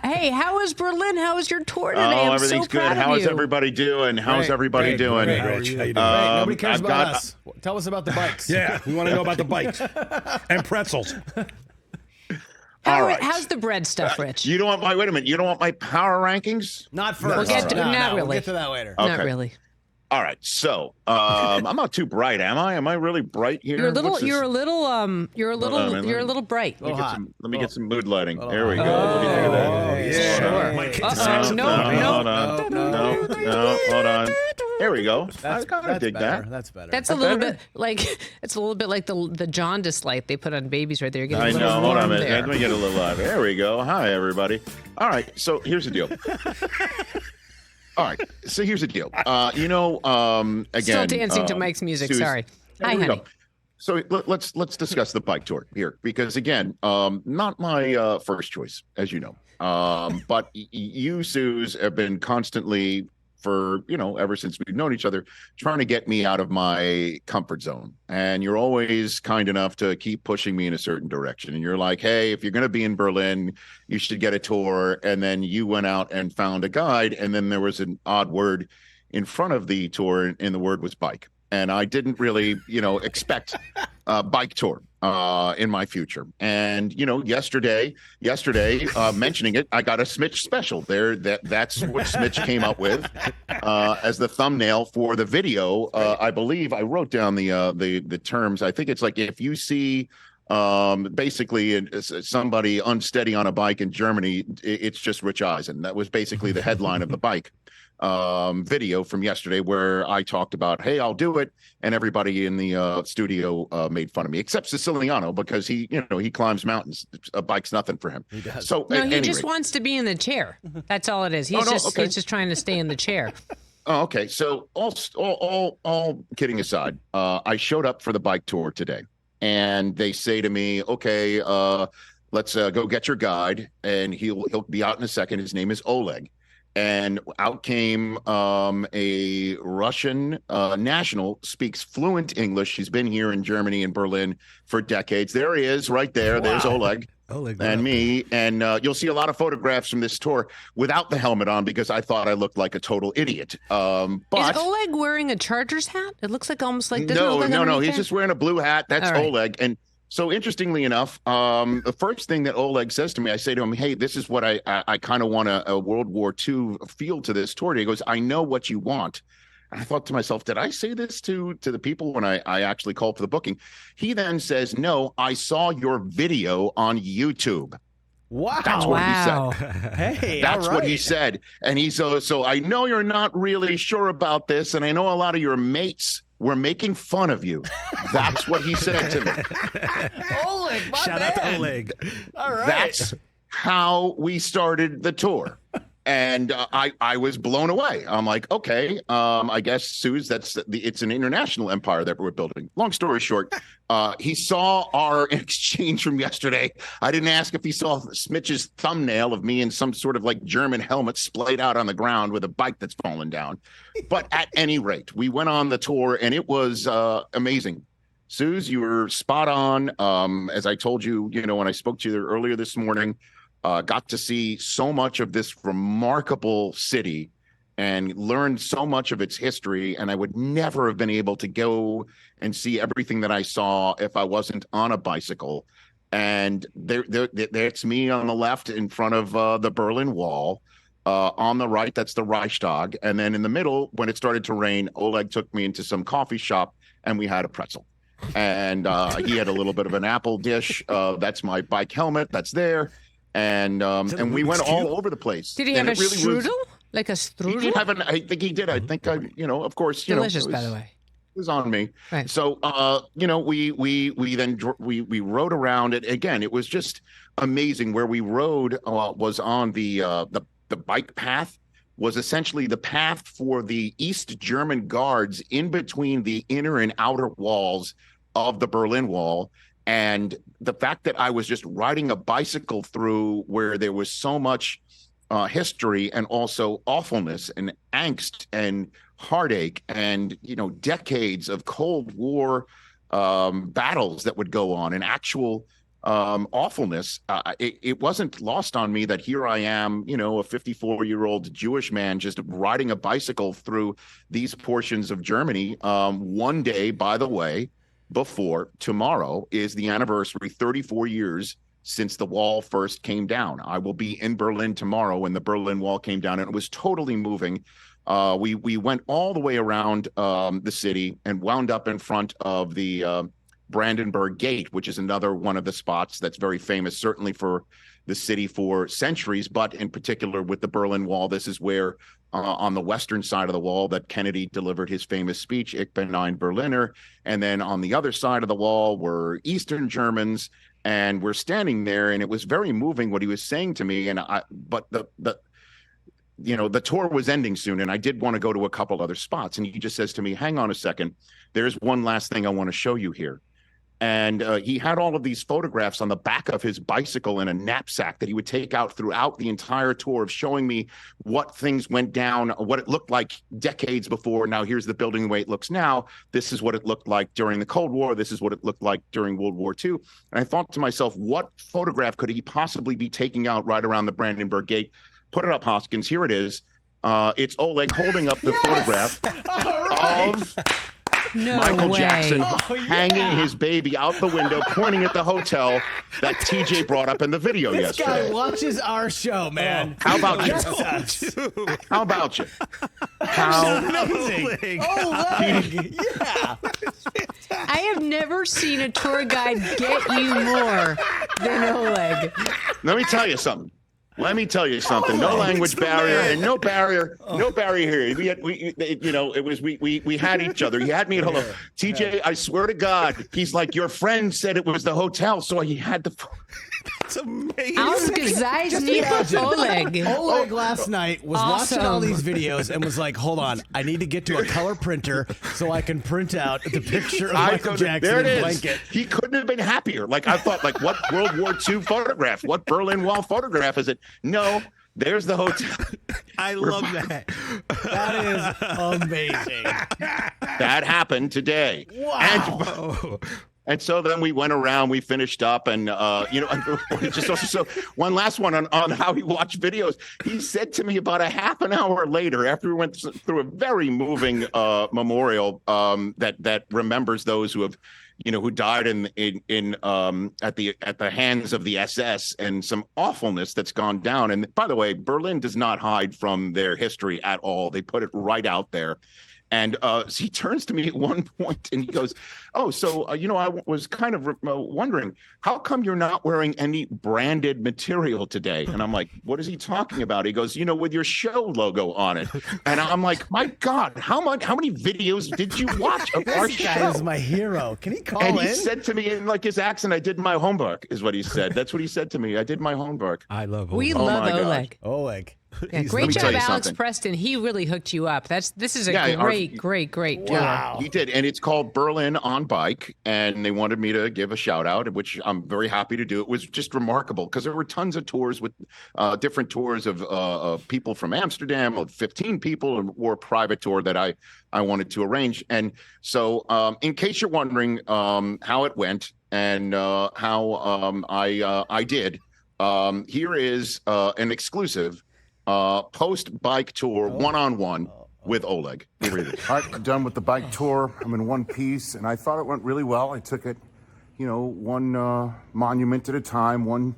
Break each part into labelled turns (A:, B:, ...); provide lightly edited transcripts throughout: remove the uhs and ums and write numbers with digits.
A: Hey, how is Berlin? How is your tour today?
B: Oh,
A: I'm
B: everything's
A: so
B: good.
A: proud
B: How
A: of
B: is
A: you.
B: everybody doing? How's everybody doing?
C: Great. How are you? Great. Nobody cares about us. Tell us about the bikes.
D: Yeah, we want to know about the bikes and pretzels.
B: All right.
A: How's the bread stuff, Rich?
B: You don't want my, wait a minute, you don't want my power rankings?
C: Not first.
A: We'll get to, not really.
C: We'll get to that later.
B: Okay.
A: Not really.
B: All right. So, I'm not too bright, am I? Am I really bright here?
A: You're a little bright.
B: Let me get some mood lighting. There we go. What do you think of that?
A: Sure.
B: No, hold on. There we go. I kind of dig
C: better.
B: that.
C: That's better.
A: That's a little bit like the jaundice light they put on babies right there. You're getting
B: I
A: a little
B: know. Hold on a
A: warm
B: minute.
A: there.
B: Let me get a little louder. There we go. Hi, everybody. All right. So here's the deal. All right. So here's the deal. Again.
A: Still dancing to Mike's music.
B: Suze,
A: Sorry. Hi,
B: here we
A: honey.
B: go. So let's discuss the bike tour here because again, not my first choice, as you know. But you, Suze, have been constantly for ever since we've known each other, trying to get me out of my comfort zone. And you're always kind enough to keep pushing me in a certain direction. And you're like, hey, if you're going to be in Berlin, you should get a tour. And then you went out and found a guide. And then there was an odd word in front of the tour, and the word was bike. And I didn't really, expect a bike tour in my future. And, yesterday, mentioning it, I got a Smitch special there. That's what Smitch came up with as the thumbnail for the video. I believe I wrote down the terms. I think it's like if you see basically somebody unsteady on a bike in Germany, it's just Rich Eisen. That was basically the headline of the bike video from yesterday, where I talked about, hey, I'll do it, and everybody in the studio made fun of me, except Siciliano, because he climbs mountains. A bike's nothing for him.
C: He does.
B: So
A: No, he just wants to be in the chair. That's all it is. He's just trying to stay in the chair.
B: Oh, okay. So all kidding aside, I showed up for the bike tour today, and they say to me, okay, let's go get your guide, and he'll be out in a second. His name is Oleg. And out came a Russian national, speaks fluent English. He's been here in Germany and Berlin for decades. There he is, right there. Wow. There's Oleg and me. And you'll see a lot of photographs from this tour without the helmet on, because I thought I looked like a total idiot. But
A: is Oleg wearing a Chargers hat? It looks like almost like
B: no. He's just wearing a blue hat. That's right. Oleg. And so interestingly enough, the first thing that Oleg says to me, I say to him, hey, this is what I kind of want a World War II feel to this tour. He goes, I know what you want. And I thought to myself, did I say this to the people when I actually called for the booking? He then says, no, I saw your video on YouTube.
C: Wow.
B: That's what he said.
C: Hey,
B: that's what he said. And he's so I know you're not really sure about this, and I know a lot of your mates were making fun of you. That's what he said to me.
C: Oleg,
D: Shout out to Oleg.
C: All right.
B: That's how we started the tour. And I was blown away. I'm like, okay, I guess, Suze, it's an international empire that we're building. Long story short, he saw our exchange from yesterday. I didn't ask if he saw Smitch's thumbnail of me in some sort of like German helmet splayed out on the ground with a bike that's fallen down. But at any rate, we went on the tour, and it was amazing. Suze, you were spot on. As I told you, when I spoke to you earlier this morning, got to see so much of this remarkable city and learned so much of its history. And I would never have been able to go and see everything that I saw if I wasn't on a bicycle. And there's me on the left in front of the Berlin Wall. On the right, that's the Reichstag. And then in the middle, when it started to rain, Oleg took me into some coffee shop, and we had a pretzel. And he had a little bit of an apple dish. That's my bike helmet. That's there. And we went all over the place.
A: Did he have a strudel? Like a strudel?
B: He did have I think he did. I think of course,
A: delicious, by the way.
B: It was on me.
A: Right.
B: So, we then rode around it again. It was just amazing. Where we rode was on the bike path, was essentially the path for the East German guards in between the inner and outer walls of the Berlin Wall. And the fact that I was just riding a bicycle through where there was so much history and also awfulness and angst and heartache and, decades of Cold War battles that would go on, and actual awfulness, it wasn't lost on me that here I am, a 54-year-old Jewish man just riding a bicycle through these portions of Germany. One day, by the way, before tomorrow is the anniversary, 34 years since the wall first came down. I will be in Berlin tomorrow when the Berlin Wall came down, and it was totally moving. We went all the way around the city and wound up in front of the Brandenburg Gate, which is another one of the spots that's very famous, certainly for the city for centuries, but in particular with the Berlin Wall. This is where on the western side of the wall that Kennedy delivered his famous speech, Ich bin ein Berliner. And then on the other side of the wall were Eastern Germans, and we're standing there, and it was very moving what he was saying to me. But the tour was ending soon, and I did want to go to a couple other spots. And he just says to me, hang on a second, there's one last thing I want to show you here. And he had all of these photographs on the back of his bicycle in a knapsack that he would take out throughout the entire tour of showing me what things went down, what it looked like decades before. Now, here's the building the way it looks now. This is what it looked like during the Cold War. This is what it looked like during World War II. And I thought to myself, what photograph could he possibly be taking out right around the Brandenburg Gate? Put it up, Hoskins. Here it is. It's Oleg holding up the photograph of Michael Jackson hanging his baby out the window, pointing at the hotel that TJ brought up in the video yesterday.
C: This guy watches our show, man.
B: How about you? How about you? How
C: amazing. Oleg. Yeah.
A: I have never seen a tour guide get you more than Oleg.
B: Let me tell you something. No language barrier and no barrier here. We had each other. He had me at hello. TJ, I swear to God, he's like, your friend said it was the hotel, so he had the.
D: That's amazing.
A: Oleg.
C: Oleg last night was watching all these videos and was like, hold on, I need to get to a color printer so I can print out the picture of Michael Jackson in a blanket.
B: He couldn't have been happier. Like, I thought, like, what World War II photograph? What Berlin Wall photograph is it? No, there's the hotel.
D: I love that.
C: That is amazing.
B: That happened today.
C: Wow.
B: And so then we went around, we finished up, and just also, so one last one on how he watched videos. He said to me about a half an hour later, after we went through a very moving memorial that remembers those who have, who died at the hands of the SS, and some awfulness that's gone down. And by the way, Berlin does not hide from their history at all. They put it right out there. And so he turns to me at one point and he goes, oh, so, I was kind of wondering, how come you're not wearing any branded material today? And I'm like, what is he talking about? He goes, with your show logo on it. And I'm like, my God, how many videos did you watch of our show?
C: This guy is my hero. Can he call in?
B: And he said to me in like his accent, I did my homework, is what he said. That's what he said to me. I did my homework.
D: I love Oleg.
A: We love Oleg.
C: Oleg.
A: Yeah, great job, Alex Preston. He really hooked you up. This is a great tour.
C: Wow.
B: He did, and it's called Berlin on Bike, and they wanted me to give a shout out, which I'm very happy to do. It was just remarkable because there were tons of tours with different tours of people from Amsterdam, 15 people, or a private tour that I wanted to arrange. And so, in case you're wondering how it went and how I did, here is an exclusive post-bike tour one-on-one with Oleg.
E: All right, I'm done with the bike tour. I'm in one piece, and I thought it went really well. I took it, one monument at a time, one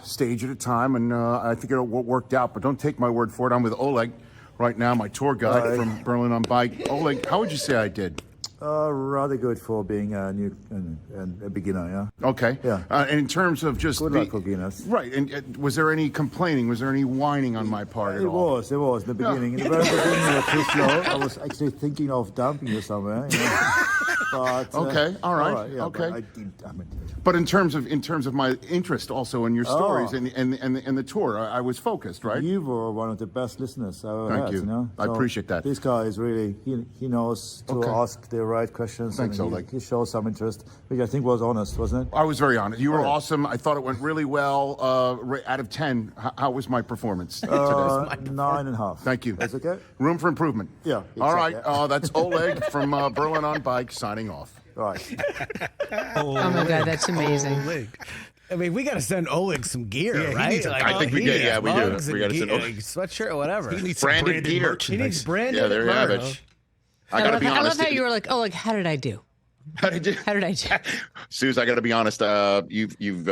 E: stage at a time, and I think it worked out. But don't take my word for it. I'm with Oleg right now, my tour guide from Berlin on Bike. Oleg, how would you say I did?
F: Rather good for being a new and a beginner, yeah.
E: Okay.
F: Yeah.
E: And in terms of just
F: good luck for beginners.
E: Right. And was there any complaining? Was there any whining on my part at all?
F: There was in the beginning. In the very beginning, you were too slow. I was actually thinking of dumping you somewhere. But,
E: okay. All right.
F: Yeah,
E: okay. But in terms of my interest also in your stories and the tour, I was focused, right?
F: You were one of the best listeners I ever had.
E: Thank you. I appreciate that.
F: This guy is really he knows to ask the right questions.
E: Thanks,
F: and
E: Oleg.
F: He shows some interest, which I think was honest, wasn't it?
E: I was very honest. You were awesome. I thought it went really well. Out of 10, how was my performance today?
F: 9.5.
E: Thank you.
F: That's okay?
E: Room for improvement.
F: Yeah.
E: All right. That's Oleg from Berlin on Bike signing off.
F: Right.
A: Oh my God, that's amazing.
D: Oleg.
C: I mean, we got to send Oleg some gear,
D: Yeah, he
C: right?
D: needs a-
B: I think we
C: he
B: did.
C: needs
B: Yeah, we do.
C: mugs
B: We
C: and
B: gotta send
C: gear,
B: Oleg.
C: sweatshirt or whatever.
D: He needs some
B: Branded
D: branded
B: gear.
C: He
D: merchandise.
C: needs branded.
B: Yeah, there you have
C: merch.
B: it. I got to be
A: I
B: honest.
A: love how you were like, Oleg, how did I do?
B: How did you?
A: How did I do?
B: Suze, I got to be honest. You've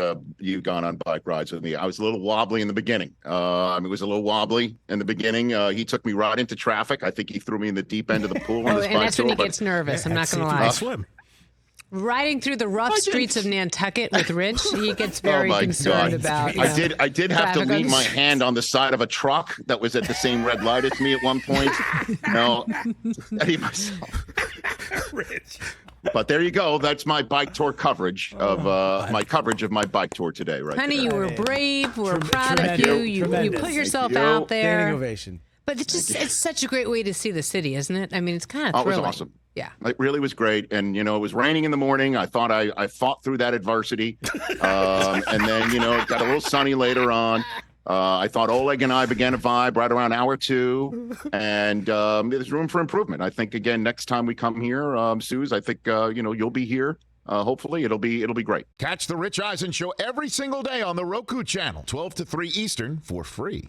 B: gone on bike rides with me. I was a little wobbly in the beginning. It was a little wobbly in the beginning. He took me right into traffic. I think he threw me in the deep end of the pool on
A: Oh,
B: his
A: and
B: bike
A: that's when
B: tour.
A: he gets nervous. I'm not
D: See
A: going
D: if
A: to
D: you can
A: lie.
D: swim.
A: Riding through the rough streets of Nantucket with Rich, he gets very
B: my
A: concerned
B: God.
A: about.
B: I did have to
A: traffic on
B: leave
A: the
B: my
A: streets.
B: hand on the side of a truck that was at the same red light as me at one point. No, Eddie myself.
D: Rich.
B: But there you go. That's my bike tour coverage of my bike tour today. Right,
A: Honey,
B: there.
A: you were brave. We're proud of
C: tremendous.
A: you. You
C: Tremendous.
A: put yourself
B: Thank you.
A: out
C: Standing
A: there.
C: ovation.
A: But it's such a great way to see the city, isn't it? I mean, it's kind of
B: Oh, it was
A: thrilling.
B: awesome.
A: Yeah.
B: It really was great. And, it was raining in the morning. I thought I fought through that adversity. And then, it got a little sunny later on. I thought Oleg and I began to vibe right around hour 2. And there's room for improvement. I think, again, next time we come here, Suze, I think, you'll be here. Hopefully it'll be great.
G: Catch the Rich Eisen Show every single day on the Roku channel, 12 to 3 Eastern, for free.